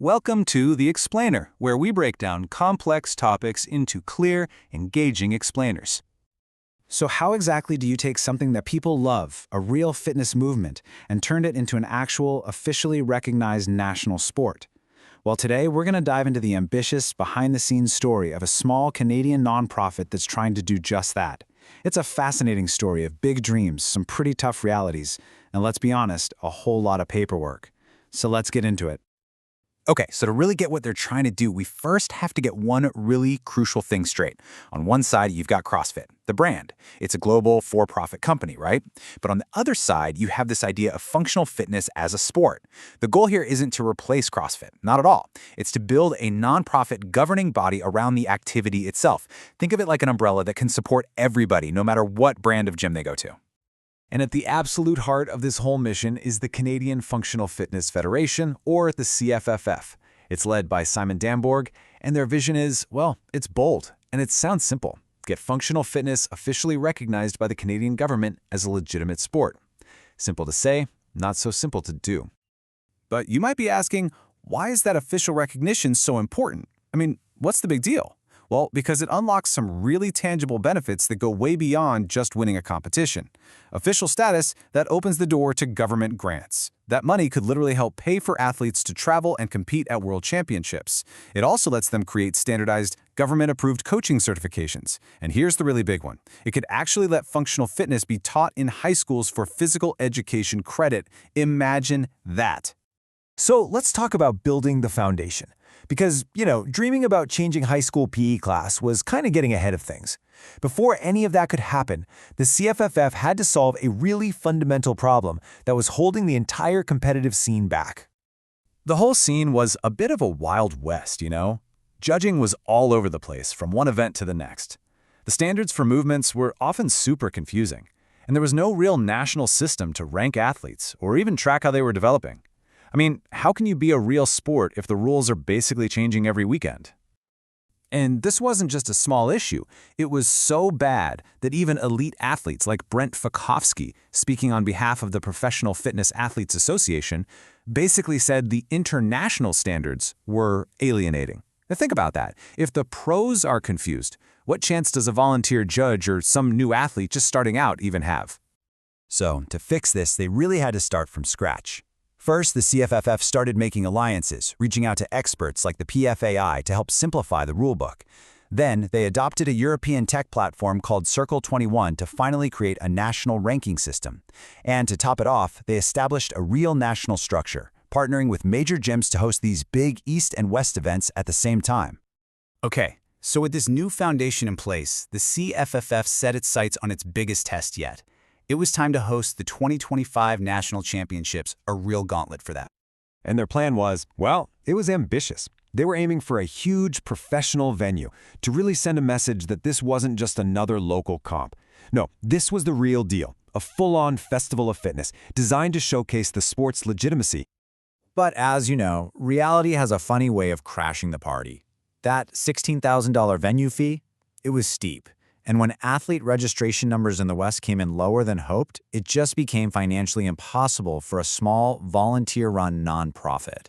Welcome to The Explainer, where we break down complex topics into clear, engaging explainers. So how exactly do you take something that people love, a real fitness movement, and turn it into an actual, officially recognized national sport? Well, today we're going to dive into the ambitious, behind-the-scenes story of a small Canadian nonprofit that's trying to do just that. It's a fascinating story of big dreams, some pretty tough realities, and let's be honest, a whole lot of paperwork. So let's get into it. Okay, so to really get what they're trying to do, we first have to get one really crucial thing straight. On one side, you've got CrossFit, the brand. It's a global for-profit company, right? But on the other side, you have this idea of functional fitness as a sport. The goal here isn't to replace CrossFit, not at all. It's to build a nonprofit governing body around the activity itself. Think of it like an umbrella that can support everybody, no matter what brand of gym they go to. And at the absolute heart of this whole mission is the Canadian Functional Fitness Federation, or the CFFF. It's led by Simon Damborg, and their vision is, well, it's bold, and it sounds simple. Get functional fitness officially recognized by the Canadian government as a legitimate sport. Simple to say, not so simple to do. But you might be asking, why is that official recognition so important? I mean, what's the big deal? Well, because it unlocks some really tangible benefits that go way beyond just winning a competition. Official status that opens the door to government grants. That money could literally help pay for athletes to travel and compete at world championships. It also lets them create standardized, government-approved coaching certifications. And here's the really big one. It could actually let functional fitness be taught in high schools for physical education credit. Imagine that. So let's talk about building the foundation. Because, dreaming about changing high school PE class was kind of getting ahead of things. Before any of that could happen, the CFFF had to solve a really fundamental problem that was holding the entire competitive scene back. The whole scene was a bit of a Wild West, Judging was all over the place from one event to the next. The standards for movements were often super confusing, and there was no real national system to rank athletes or even track how they were developing. I mean, how can you be a real sport if the rules are basically changing every weekend? And this wasn't just a small issue. It was so bad that even elite athletes like Brent Fakowski, speaking on behalf of the Professional Fitness Athletes Association, basically said the international standards were alienating. Now think about that. If the pros are confused, what chance does a volunteer judge or some new athlete just starting out even have? So, to fix this, they really had to start from scratch. First, the CFFF started making alliances, reaching out to experts like the PFAI to help simplify the rulebook. Then, they adopted a European tech platform called Circle 21 to finally create a national ranking system. And to top it off, they established a real national structure, partnering with major gyms to host these big East and West events at the same time. Okay, so with this new foundation in place, the CFFF set its sights on its biggest test yet. It was time to host the 2025 National Championships, a real gauntlet for that. And their plan was, well, it was ambitious. They were aiming for a huge professional venue to really send a message that this wasn't just another local comp. No, this was the real deal, a full-on festival of fitness designed to showcase the sport's legitimacy. But as you know, reality has a funny way of crashing the party. That $16,000 venue fee, it was steep. And when athlete registration numbers in the West came in lower than hoped, it just became financially impossible for a small, volunteer-run nonprofit.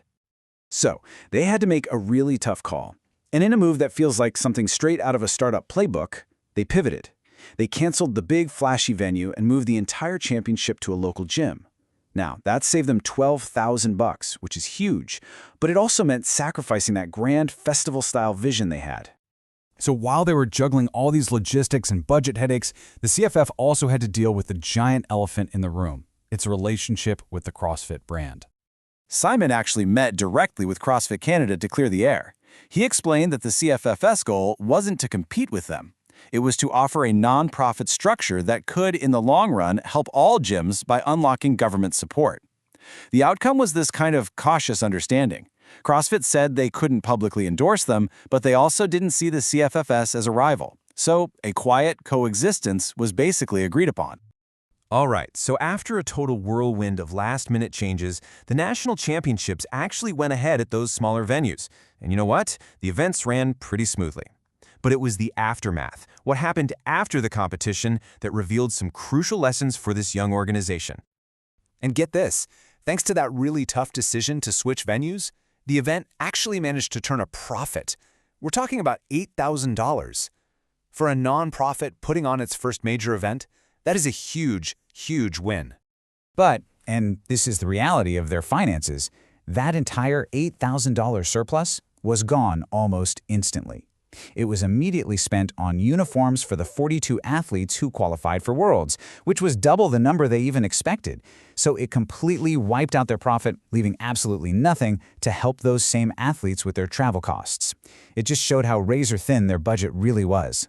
So, they had to make a really tough call. And in a move that feels like something straight out of a startup playbook, they pivoted. They canceled the big, flashy venue and moved the entire championship to a local gym. Now, that saved them $12,000, which is huge, but it also meant sacrificing that grand festival-style vision they had. So while they were juggling all these logistics and budget headaches, the CFF also had to deal with the giant elephant in the room, its relationship with the CrossFit brand. Simon actually met directly with CrossFit Canada to clear the air. He explained that the CFF's goal wasn't to compete with them. It was to offer a nonprofit structure that could, in the long run, help all gyms by unlocking government support. The outcome was this kind of cautious understanding. CrossFit said they couldn't publicly endorse them, but they also didn't see the CFFS as a rival. So a quiet coexistence was basically agreed upon. All right, so after a total whirlwind of last-minute changes, the national championships actually went ahead at those smaller venues. And you know what? The events ran pretty smoothly. But it was the aftermath, what happened after the competition, that revealed some crucial lessons for this young organization. And get this, thanks to that really tough decision to switch venues, The event actually managed to turn a profit. We're talking about $8,000. For a non-profit putting on its first major event, that is a huge, huge win. But, and this is the reality of their finances, that entire $8,000 surplus was gone almost instantly. It was immediately spent on uniforms for the 42 athletes who qualified for Worlds, which was double the number they even expected. So it completely wiped out their profit, leaving absolutely nothing to help those same athletes with their travel costs. It just showed how razor-thin their budget really was.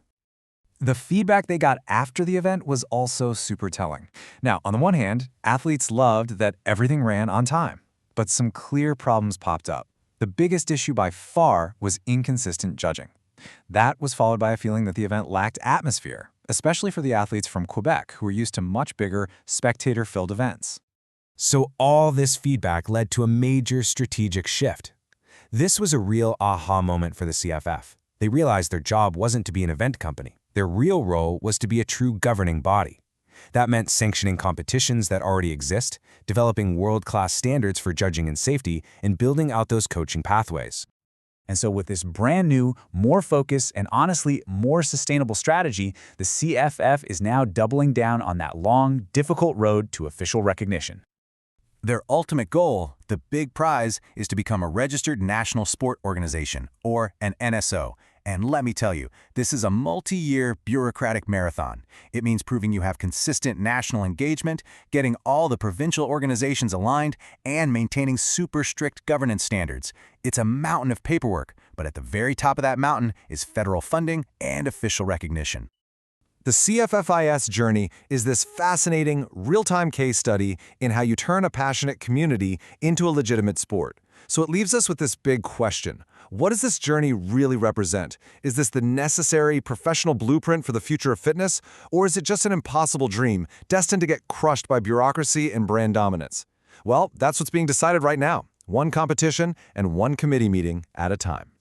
The feedback they got after the event was also super telling. Now, on the one hand, athletes loved that everything ran on time, but some clear problems popped up. The biggest issue by far was inconsistent judging. That was followed by a feeling that the event lacked atmosphere, especially for the athletes from Quebec who were used to much bigger, spectator-filled events. So all this feedback led to a major strategic shift. This was a real aha moment for the CFF. They realized their job wasn't to be an event company. Their real role was to be a true governing body. That meant sanctioning competitions that already exist, developing world-class standards for judging and safety, and building out those coaching pathways. And so with this brand new, more focused, and honestly more sustainable strategy, the CFF is now doubling down on that long, difficult road to official recognition. Their ultimate goal, the big prize, is to become a registered national sport organization, or an NSO. And let me tell you, this is a multi-year bureaucratic marathon. It means proving you have consistent national engagement, getting all the provincial organizations aligned, and maintaining super strict governance standards. It's a mountain of paperwork, but at the very top of that mountain is federal funding and official recognition. The CFFIS journey is this fascinating, real-time case study in how you turn a passionate community into a legitimate sport. So it leaves us with this big question. What does this journey really represent? Is this the necessary professional blueprint for the future of fitness, or is it just an impossible dream destined to get crushed by bureaucracy and brand dominance? Well, that's what's being decided right now, one competition and one committee meeting at a time.